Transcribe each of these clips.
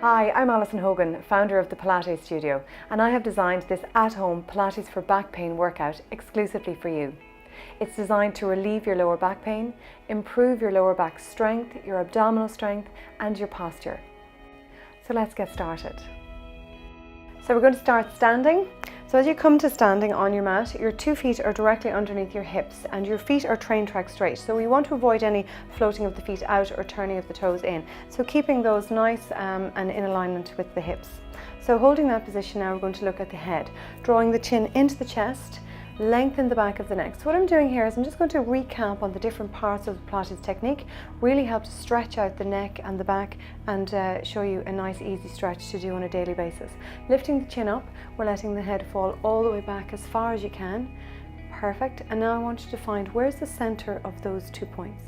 Hi, I'm Alison Hogan, founder of the Pilates Studio, and I have designed this at-home Pilates for back pain workout exclusively for you. It's designed to relieve your lower back pain, improve your lower back strength, your abdominal strength, and your posture. So let's get started. So we're going to start standing. So as you come to standing on your mat, your 2 feet are directly underneath your hips and your feet are train track straight. So we want to avoid any floating of the feet out or turning of the toes in. So keeping those nice and in alignment with the hips. So holding that position now, we're going to look at the head, drawing the chin into the chest, lengthen the back of the neck. So what I'm doing here is I'm just going to recap on the different parts of the Pilates technique, really help to stretch out the neck and the back and show you a nice easy stretch to do on a daily basis. Lifting the chin up, we're letting the head fall all the way back as far as you can. Perfect. And now I want you to find where's the center of those 2 points.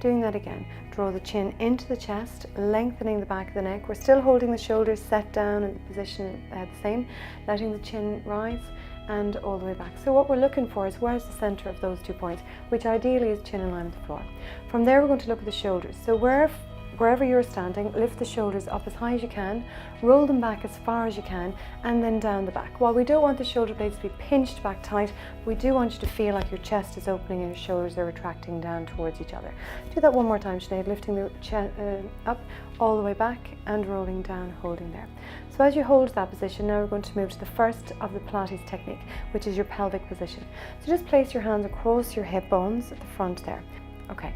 Doing that again, draw the chin into the chest, lengthening the back of the neck. We're still holding the shoulders set down in the position the same, letting the chin rise and all the way back. So what we're looking for is where's the center of those 2 points, which ideally is chin in line with the floor. From there we're going to look at the shoulders. So wherever you're standing, lift the shoulders up as high as you can, roll them back as far as you can, and then down the back. While we don't want the shoulder blades to be pinched back tight, we do want you to feel like your chest is opening and your shoulders are retracting down towards each other. Do that one more time, Sinead, lifting the chest up all the way back and rolling down, holding there. So as you hold that position, now we're going to move to the first of the Pilates technique, which is your pelvic position. So just place your hands across your hip bones at the front there. Okay,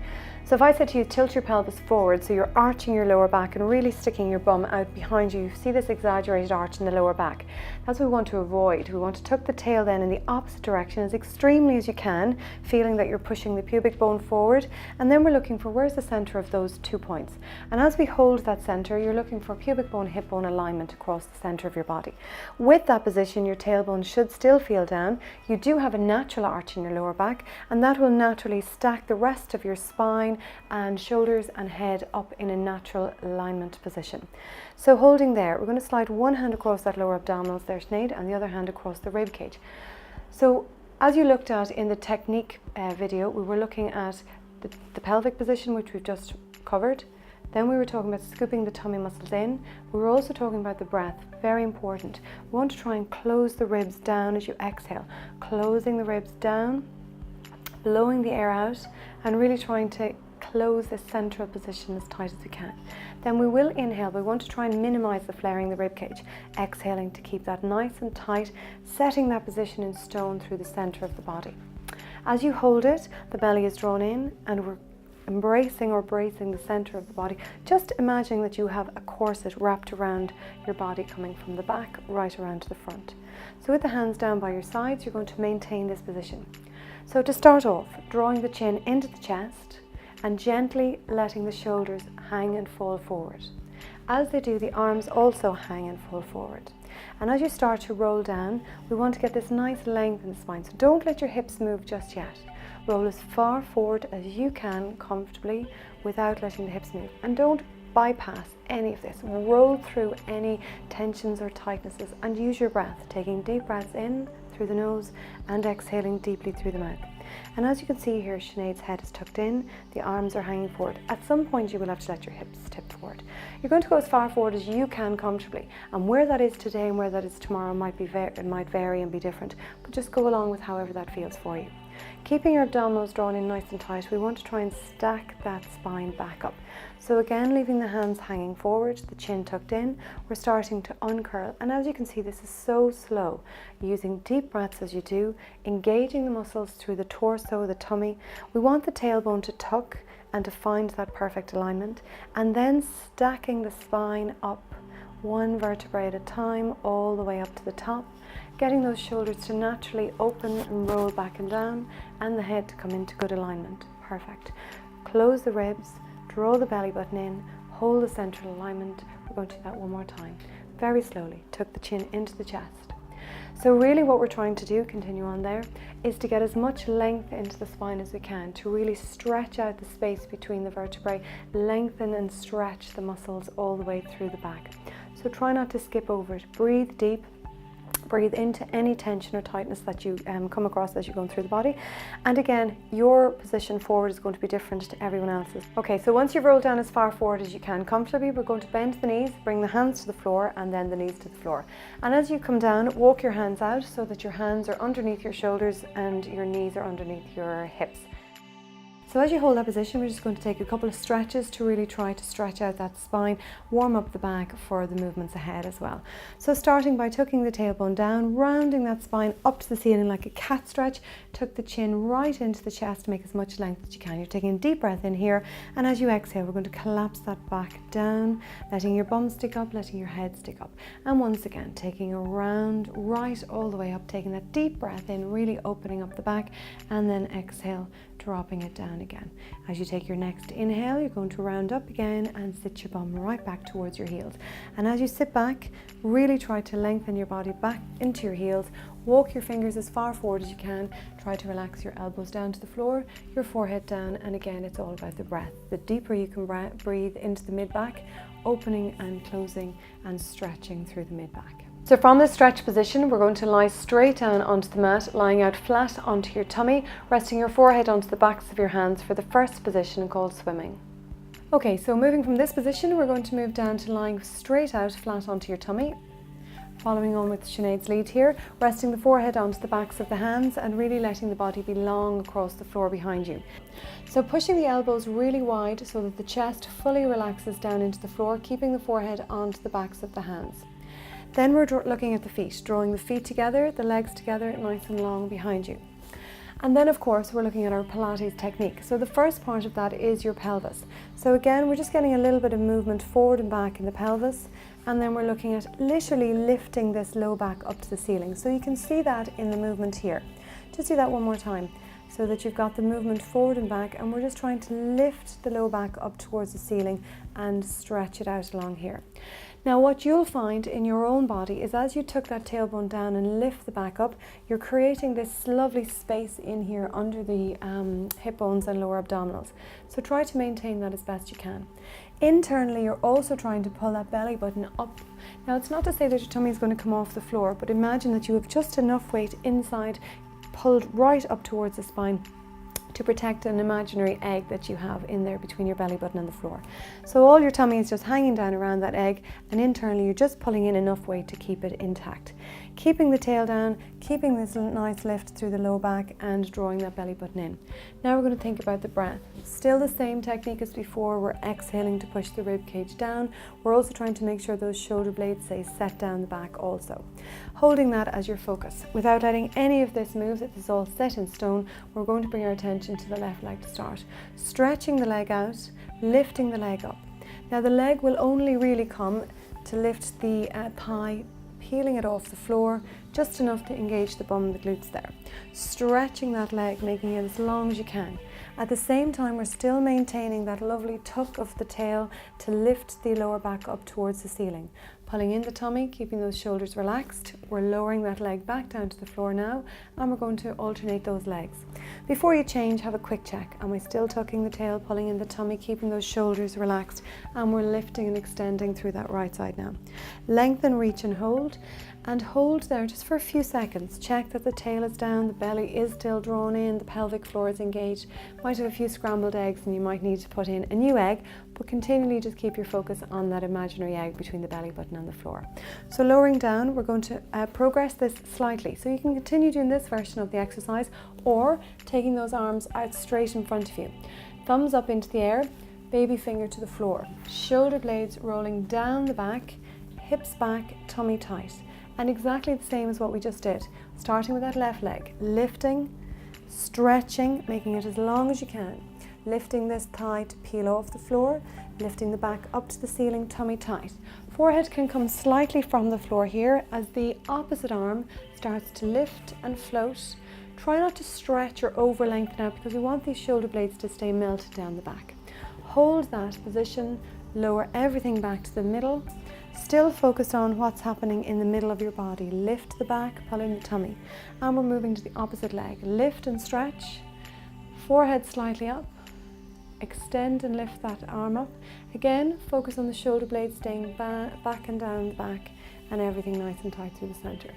so if I said to you, tilt your pelvis forward, so you're arching your lower back and really sticking your bum out behind you, you see this exaggerated arch in the lower back. That's what we want to avoid. We want to tuck the tail then in the opposite direction as extremely as you can, feeling that you're pushing the pubic bone forward, and then we're looking for where's the center of those 2 points. And as we hold that center, you're looking for pubic bone, hip bone alignment across the center of your body. With that position, your tailbone should still feel down. You do have a natural arch in your lower back, and that will naturally stack the rest of your spine and shoulders and head up in a natural alignment position. So holding there, we're going to slide one hand across that lower abdominals there, Sinead, and the other hand across the rib cage. So as you looked at in the technique video, we were looking at the pelvic position, which we've just covered. Then we were talking about scooping the tummy muscles in. We were also talking about the breath, very important. We want to try and close the ribs down as you exhale, closing the ribs down, blowing the air out, and really trying to close this central position as tight as we can. Then we will inhale. We want to try and minimize the flaring in the rib cage. Exhaling to keep that nice and tight, setting that position in stone through the center of the body. As you hold it, the belly is drawn in and we're embracing or bracing the center of the body. Just imagining that you have a corset wrapped around your body coming from the back right around to the front. So with the hands down by your sides, you're going to maintain this position. So to start off, drawing the chin into the chest and gently letting the shoulders hang and fall forward. As they do, the arms also hang and fall forward. And as you start to roll down, we want to get this nice length in the spine. So don't let your hips move just yet. Roll as far forward as you can comfortably without letting the hips move. And don't bypass any of this. Roll through any tensions or tightnesses and use your breath, taking deep breaths in through the nose and exhaling deeply through the mouth. And as you can see here, Sinead's head is tucked in, the arms are hanging forward. At some point you will have to let your hips tip forward. You're going to go as far forward as you can comfortably, and where that is today and where that is tomorrow might vary and be different, but just go along with however that feels for you. Keeping your abdominals drawn in nice and tight, we want to try and stack that spine back up. So again, leaving the hands hanging forward, the chin tucked in, we're starting to uncurl. And as you can see, this is so slow. Using deep breaths as you do, engaging the muscles through the torso, the tummy. We want the tailbone to tuck and to find that perfect alignment. And then stacking the spine up, one vertebrae at a time, all the way up to the top. Getting those shoulders to naturally open and roll back and down, and the head to come into good alignment. Perfect. Close the ribs, draw the belly button in, hold the central alignment. We're going to do that one more time. Very slowly, tuck the chin into the chest. So really what we're trying to do, continue on there, is to get as much length into the spine as we can, to really stretch out the space between the vertebrae, lengthen and stretch the muscles all the way through the back. So try not to skip over it. Breathe deep. Breathe into any tension or tightness that you come across as you're going through the body. And again, your position forward is going to be different to everyone else's. Okay, so once you've rolled down as far forward as you can comfortably, we're going to bend the knees, bring the hands to the floor and then the knees to the floor. And as you come down, walk your hands out so that your hands are underneath your shoulders and your knees are underneath your hips. So as you hold that position, we're just going to take a couple of stretches to really try to stretch out that spine, warm up the back for the movements ahead as well. So starting by tucking the tailbone down, rounding that spine up to the ceiling like a cat stretch, tuck the chin right into the chest to make as much length as you can. You're taking a deep breath in here, and as you exhale, we're going to collapse that back down, letting your bum stick up, letting your head stick up. And once again, taking a round right all the way up, taking that deep breath in, really opening up the back, and then exhale, dropping it down again. As you take your next inhale, you're going to round up again and sit your bum right back towards your heels. And as you sit back, really try to lengthen your body back into your heels. Walk your fingers as far forward as you can. Try to relax your elbows down to the floor, your forehead down, and again, it's all about the breath. The deeper you can breathe into the mid-back, opening and closing and stretching through the mid-back. So from this stretch position, we're going to lie straight down onto the mat, lying out flat onto your tummy, resting your forehead onto the backs of your hands for the first position called swimming. Okay, so moving from this position, we're going to move down to lying straight out flat onto your tummy. Following on with Sinead's lead here, resting the forehead onto the backs of the hands and really letting the body be long across the floor behind you. So pushing the elbows really wide so that the chest fully relaxes down into the floor, keeping the forehead onto the backs of the hands. Then we're looking at the feet, drawing the feet together, the legs together, nice and long behind you. And then of course we're looking at our Pilates technique. So the first part of that is your pelvis. So again, we're just getting a little bit of movement forward and back in the pelvis, and then we're looking at literally lifting this low back up to the ceiling. So you can see that in the movement here. Just do that one more time so that you've got the movement forward and back, and we're just trying to lift the low back up towards the ceiling and stretch it out along here. Now what you'll find in your own body is as you tuck that tailbone down and lift the back up, you're creating this lovely space in here under the hip bones and lower abdominals. So try to maintain that as best you can. Internally, you're also trying to pull that belly button up. Now it's not to say that your tummy is going to come off the floor, but imagine that you have just enough weight inside, pulled right up towards the spine, to protect an imaginary egg that you have in there between your belly button and the floor. So all your tummy is just hanging down around that egg, and internally you're just pulling in enough weight to keep it intact. Keeping the tail down, keeping this nice lift through the low back and drawing that belly button in. Now we're going to think about the breath. Still the same technique as before. We're exhaling to push the rib cage down. We're also trying to make sure those shoulder blades stay set down the back also. Holding that as your focus. Without letting any of this move, this is all set in stone, we're going to bring our attention to the left leg to start. Stretching the leg out, lifting the leg up. Now the leg will only really come to lift the thigh, peeling it off the floor, just enough to engage the bum and the glutes there. Stretching that leg, making it as long as you can. At the same time, we're still maintaining that lovely tuck of the tail to lift the lower back up towards the ceiling. Pulling in the tummy, keeping those shoulders relaxed. We're lowering that leg back down to the floor now, and we're going to alternate those legs. Before you change, have a quick check. Am I still tucking the tail, pulling in the tummy, keeping those shoulders relaxed? And we're lifting and extending through that right side now. Lengthen, reach and hold there just for a few seconds. Check that the tail is down, the belly is still drawn in, the pelvic floor is engaged. Might have a few scrambled eggs and you might need to put in a new egg, but continually just keep your focus on that imaginary egg between the belly button and the floor. So lowering down, we're going to progress this slightly. So you can continue doing this version of the exercise or taking those arms out straight in front of you. Thumbs up into the air, baby finger to the floor. Shoulder blades rolling down the back, hips back, tummy tight. And exactly the same as what we just did. Starting with that left leg, lifting, stretching, making it as long as you can. Lifting this thigh to peel off the floor, lifting the back up to the ceiling, tummy tight. Forehead can come slightly from the floor here as the opposite arm starts to lift and float. Try not to stretch or over lengthen out because we want these shoulder blades to stay melted down the back. Hold that position, lower everything back to the middle. Still focused on what's happening in the middle of your body. Lift the back, pull in the tummy. And we're moving to the opposite leg. Lift and stretch. Forehead slightly up. Extend and lift that arm up. Again, focus on the shoulder blades staying back and down the back and everything nice and tight through the center.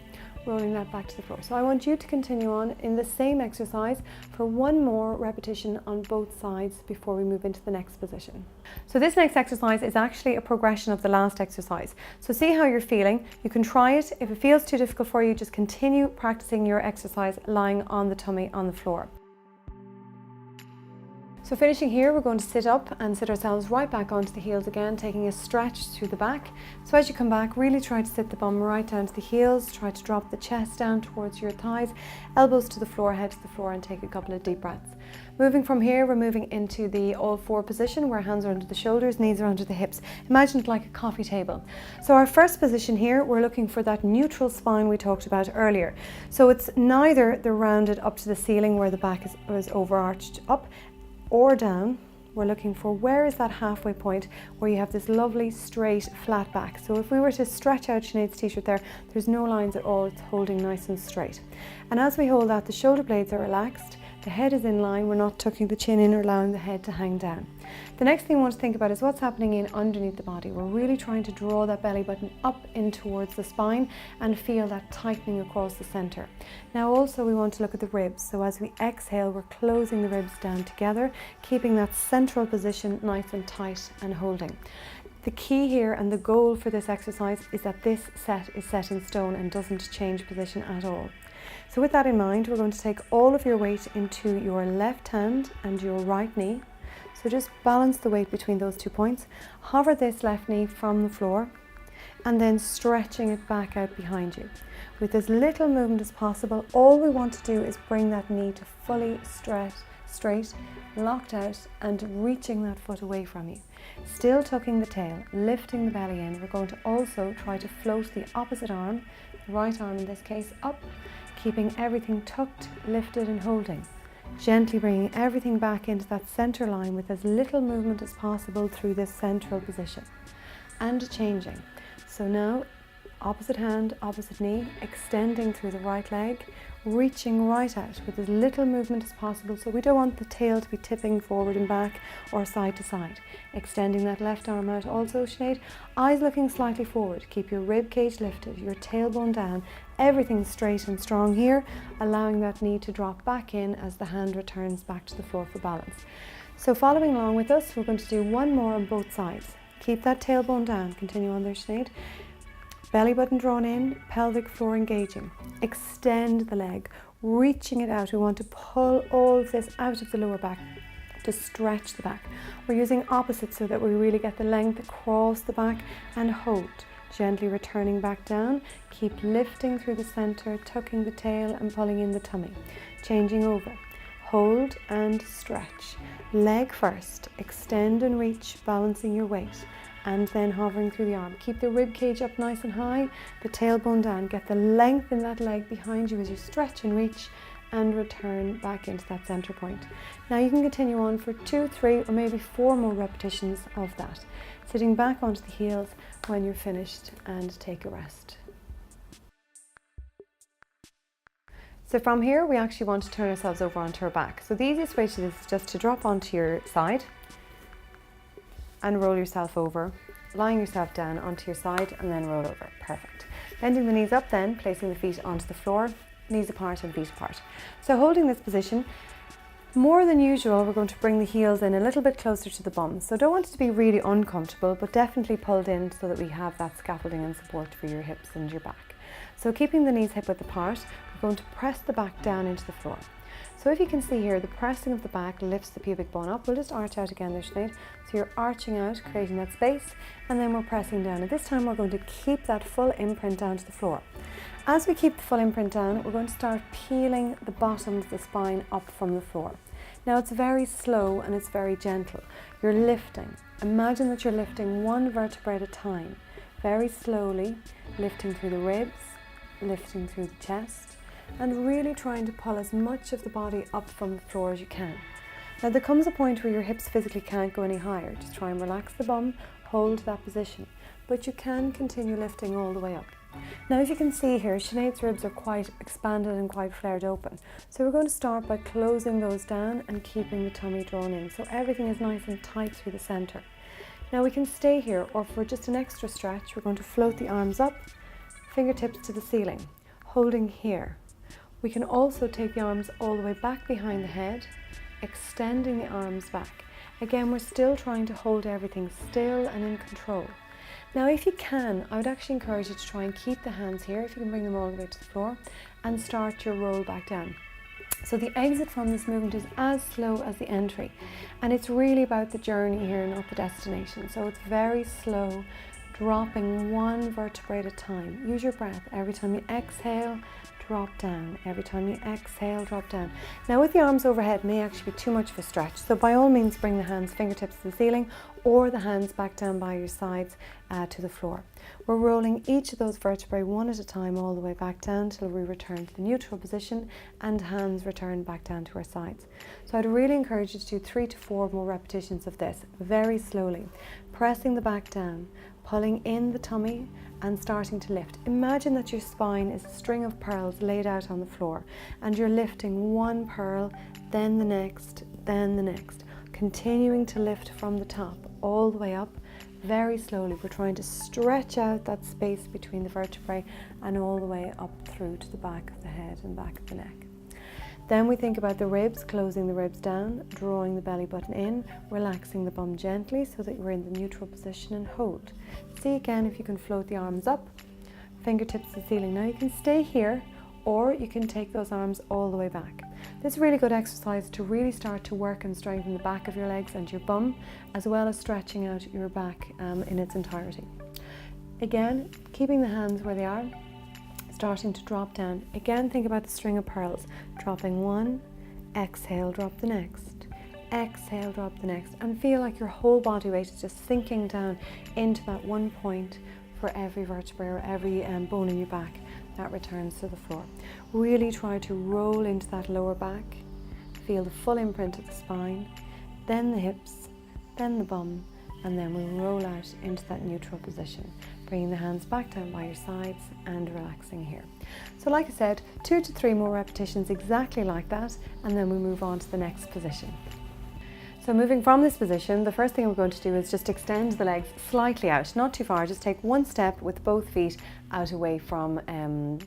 rolling that back to the floor. So I want you to continue on in the same exercise for one more repetition on both sides before we move into the next position. So this next exercise is actually a progression of the last exercise. So see how you're feeling. You can try it. If it feels too difficult for you, just continue practicing your exercise lying on the tummy on the floor. So finishing here, we're going to sit up and sit ourselves right back onto the heels again, taking a stretch through the back. So as you come back, really try to sit the bum right down to the heels, try to drop the chest down towards your thighs, elbows to the floor, head to the floor, and take a couple of deep breaths. Moving from here, we're moving into the all four position where hands are under the shoulders, knees are under the hips. Imagine it like a coffee table. So our first position here, we're looking for that neutral spine we talked about earlier. So it's neither the rounded up to the ceiling where the back is overarched up, or down. We're looking for where is that halfway point where you have this lovely straight flat back. So if we were to stretch out Sinead's t-shirt there's no lines at all, it's holding nice and straight. And as we hold that, the shoulder blades are relaxed, the head is in line, we're not tucking the chin in or allowing the head to hang down. The next thing we want to think about is what's happening in underneath the body. We're really trying to draw that belly button up in towards the spine and feel that tightening across the center. Now also we want to look at the ribs. So as we exhale, we're closing the ribs down together, keeping that central position nice and tight and holding. The key here and the goal for this exercise is that this set is set in stone and doesn't change position at all. So with that in mind, we're going to take all of your weight into your left hand and your right knee. So just balance the weight between those 2 points. Hover this left knee from the floor and then stretching it back out behind you. With as little movement as possible, all we want to do is bring that knee to fully stretch straight, locked out, and reaching that foot away from you. Still tucking the tail, lifting the belly in. We're going to also try to float the opposite arm, the right arm in this case, up, keeping everything tucked, lifted and holding. Gently bringing everything back into that center line with as little movement as possible through this central position. And changing. So now, opposite hand, opposite knee, extending through the right leg, reaching right out with as little movement as possible. So we don't want the tail to be tipping forward and back or side to side. Extending that left arm out also, Sinead. Eyes looking slightly forward. Keep your rib cage lifted, your tailbone down. Everything straight and strong here, allowing that knee to drop back in as the hand returns back to the floor for balance. So following along with us, we're going to do one more on both sides. Keep that tailbone down. Continue on there, Sinead. Belly button drawn in, pelvic floor engaging. Extend the leg, reaching it out. We want to pull all of this out of the lower back to stretch the back. We're using opposites so that we really get the length across the back and hold. Gently returning back down. Keep lifting through the center, tucking the tail and pulling in the tummy. Changing over. Hold and stretch. Leg first. Extend and reach, balancing your weight. And then hovering through the arm. Keep the rib cage up nice and high, the tailbone down. Get the length in that leg behind you as you stretch and reach and return back into that center point. Now you can continue on for 2, 3 or maybe 4 more repetitions of that. Sitting back onto the heels when you're finished and take a rest. So from here we actually want to turn ourselves over onto our back. So the easiest way to do this is just to drop onto your side and roll yourself over, lying yourself down onto your side and then roll over. Perfect. Bending the knees up then, placing the feet onto the floor, knees apart and feet apart. So holding this position, more than usual, we're going to bring the heels in a little bit closer to the bum. So don't want it to be really uncomfortable, but definitely pulled in so that we have that scaffolding and support for your hips and your back. So keeping the knees hip width apart, we're going to press the back down into the floor. So if you can see here, the pressing of the back lifts the pubic bone up. We'll just arch out again there, Sinead. So you're arching out, creating that space, and then we're pressing down. And this time we're going to keep that full imprint down to the floor. As we keep the full imprint down, we're going to start peeling the bottom of the spine up from the floor. Now it's very slow and it's very gentle. You're lifting. Imagine that you're lifting one vertebra at a time. Very slowly, lifting through the ribs, lifting through the chest, and really trying to pull as much of the body up from the floor as you can. Now there comes a point where your hips physically can't go any higher. Just try and relax the bum, hold that position. But you can continue lifting all the way up. Now if you can see here, Sinead's ribs are quite expanded and quite flared open. So we're going to start by closing those down and keeping the tummy drawn in. So everything is nice and tight through the center. Now we can stay here, or for just an extra stretch, we're going to float the arms up, fingertips to the ceiling. holding here. We can also take the arms all the way back behind the head, extending the arms back. Again, we're still trying to hold everything still and in control. Now, if you can, I would actually encourage you to try and keep the hands here, if you can bring them all the way to the floor, and start your roll back down. So the exit from this movement is as slow as the entry, and it's really about the journey here, not the destination. So it's very slow, dropping one vertebrae at a time. Use your breath. Every time you exhale, drop down. Every time you exhale, drop down. Now, with the arms overhead may actually be too much of a stretch, so by all means bring the hands fingertips to the ceiling or the hands back down by your sides to the floor. We're rolling each of those vertebrae one at a time all the way back down till we return to the neutral position and hands return back down to our sides. So I'd really encourage you to do 3 to 4 more repetitions of this very slowly, pressing the back down, pulling in the tummy and starting to lift. Imagine that your spine is a string of pearls laid out on the floor and you're lifting one pearl, then the next, continuing to lift from the top all the way up very slowly. We're trying to stretch out that space between the vertebrae and all the way up through to the back of the head and back of the neck. Then we think about the ribs, closing the ribs down, drawing the belly button in, relaxing the bum gently so that you're in the neutral position and hold. See again if you can float the arms up, fingertips to the ceiling. Now you can stay here or you can take those arms all the way back. This is a really good exercise to really start to work and strengthen the back of your legs and your bum, as well as stretching out your back in its entirety. Again, keeping the hands where they are, starting to drop down. Again, think about the string of pearls. Dropping one, exhale, drop the next. Exhale, drop the next. And feel like your whole body weight is just sinking down into that one point for every vertebrae or every bone in your back that returns to the floor. Really try to roll into that lower back. Feel the full imprint of the spine, then the hips, then the bum, and then we roll out into that neutral position, bringing the hands back down by your sides and relaxing here. So like I said, 2 to 3 more repetitions exactly like that, and then we move on to the next position. So moving from this position, the first thing we're going to do is just extend the legs slightly out, not too far, just take one step with both feet out away from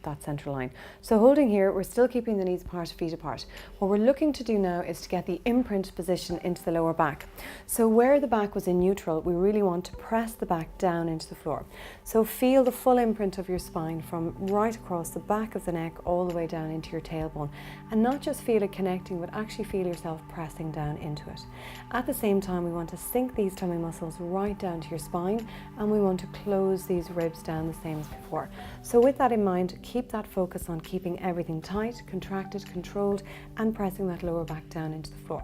that central line. So holding here, we're still keeping the knees apart, feet apart. What we're looking to do now is to get the imprint position into the lower back. So where the back was in neutral, we really want to press the back down into the floor. So feel the full imprint of your spine from right across the back of the neck all the way down into your tailbone. And not just feel it connecting, but actually feel yourself pressing down into it. At the same time, we want to sink these tummy muscles right down to your spine, and we want to close these ribs down the same as before. So with that in mind, keep that focus on keeping everything tight, contracted, controlled, and pressing that lower back down into the floor.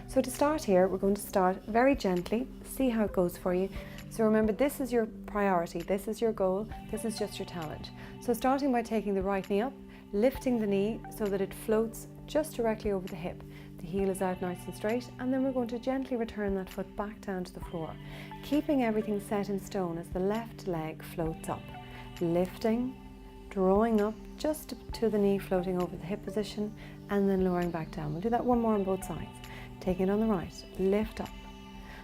So to start here, we're going to start very gently, see how it goes for you. So remember, this is your priority, this is your goal, this is just your challenge. So starting by taking the right knee up, lifting the knee so that it floats just directly over the hip. The heel is out nice and straight, and then we're going to gently return that foot back down to the floor, keeping everything set in stone as the left leg floats up. Lifting, drawing up just to the knee, floating over the hip position, and then lowering back down. We'll do that one more on both sides. Taking it on the right, lift up.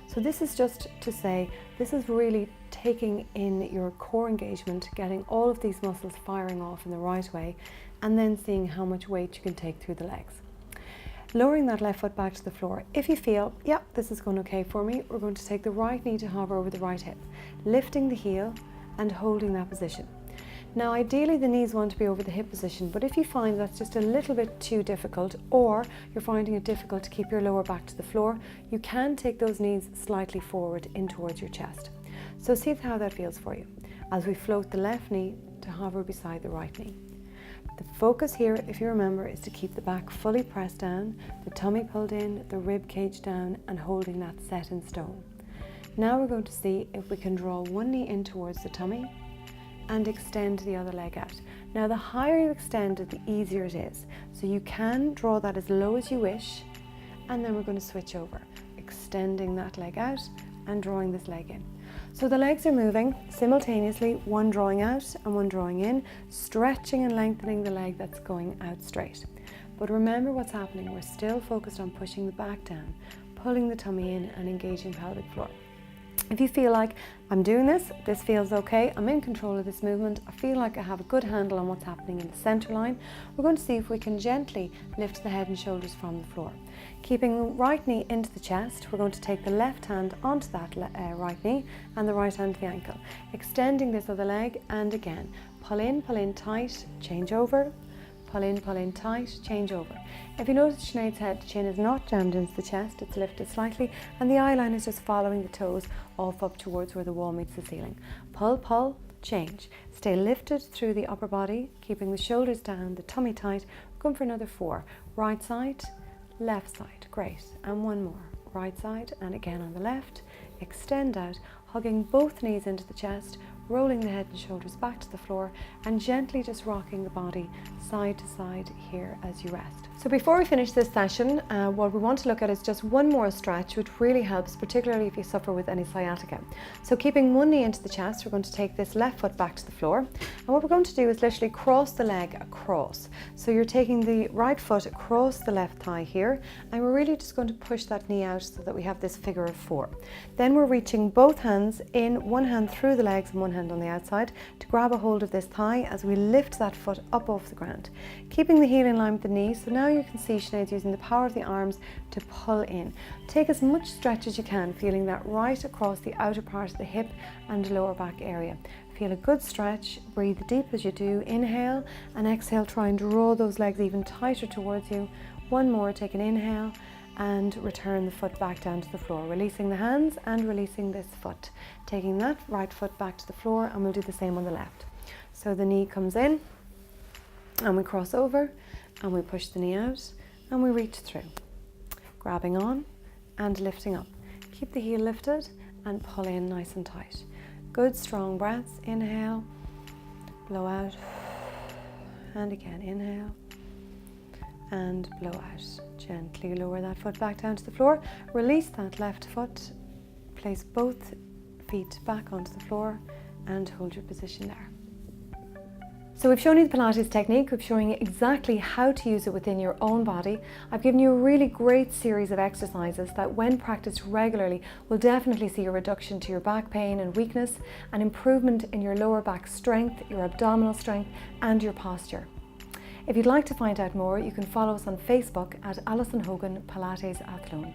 So this is just to say, this is really taking in your core engagement, getting all of these muscles firing off in the right way, and then seeing how much weight you can take through the legs. Lowering that left foot back to the floor. If you feel, yeah, this is going okay for me, we're going to take the right knee to hover over the right hip, lifting the heel and holding that position. Now ideally the knees want to be over the hip position, but if you find that's just a little bit too difficult, or you're finding it difficult to keep your lower back to the floor, you can take those knees slightly forward in towards your chest. So see how that feels for you as we float the left knee to hover beside the right knee. The focus here, if you remember, is to keep the back fully pressed down, the tummy pulled in, the rib cage down, and holding that set in stone. Now we're going to see if we can draw one knee in towards the tummy and extend the other leg out. Now the higher you extend it, the easier it is. So you can draw that as low as you wish, and then we're going to switch over, extending that leg out and drawing this leg in. So the legs are moving simultaneously, one drawing out and one drawing in, stretching and lengthening the leg that's going out straight. But remember what's happening, we're still focused on pushing the back down, pulling the tummy in and engaging pelvic floor. If you feel like I'm doing this feels okay, I'm in control of this movement, I feel like I have a good handle on what's happening in the center line, we're going to see if we can gently lift the head and shoulders from the floor. Keeping the right knee into the chest, we're going to take the left hand onto that right knee and the right hand to the ankle. Extending this other leg, and again, pull in tight, change over. Pull in tight, change over. If you notice Sinead's head, the chin is not jammed into the chest, it's lifted slightly, and the eye line is just following the toes off up towards where the wall meets the ceiling. Pull, change. Stay lifted through the upper body, keeping the shoulders down, the tummy tight. Come for another 4. Right side, left side, great. And one more. Right side, and again on the left. Extend out, hugging both knees into the chest, rolling the head and shoulders back to the floor, and gently just rocking the body side to side here as you rest. So before we finish this session, what we want to look at is just one more stretch, which really helps, particularly if you suffer with any sciatica. So keeping one knee into the chest, we're going to take this left foot back to the floor, and what we're going to do is literally cross the leg across. So you're taking the right foot across the left thigh here, and we're really just going to push that knee out so that we have this figure of 4. Then we're reaching both hands in, one hand through the legs and one hand on the outside to grab a hold of this thigh as we lift that foot up off the ground, keeping the heel in line with the knee. So now you can see Sinead's using the power of the arms to pull in. Take as much stretch as you can, feeling that right across the outer part of the hip and lower back area. Feel a good stretch, breathe deep as you do, inhale, and exhale, try and draw those legs even tighter towards you. One more, take an inhale and return the foot back down to the floor, releasing the hands and releasing this foot, taking that right foot back to the floor, and we'll do the same on the left. So the knee comes in and we cross over and we push the knee out and we reach through, grabbing on and lifting up. Keep the heel lifted and pull in nice and tight. Good strong breaths. Inhale, blow out, and again inhale and blow out. Gently lower that foot back down to the floor, release that left foot, place both feet back onto the floor and hold your position there. So we've shown you the Pilates technique, we've shown you exactly how to use it within your own body. I've given you a really great series of exercises that when practiced regularly will definitely see a reduction to your back pain and weakness, an improvement in your lower back strength, your abdominal strength and your posture. If you'd like to find out more, you can follow us on Facebook at Alison Hogan Pilates Athlone.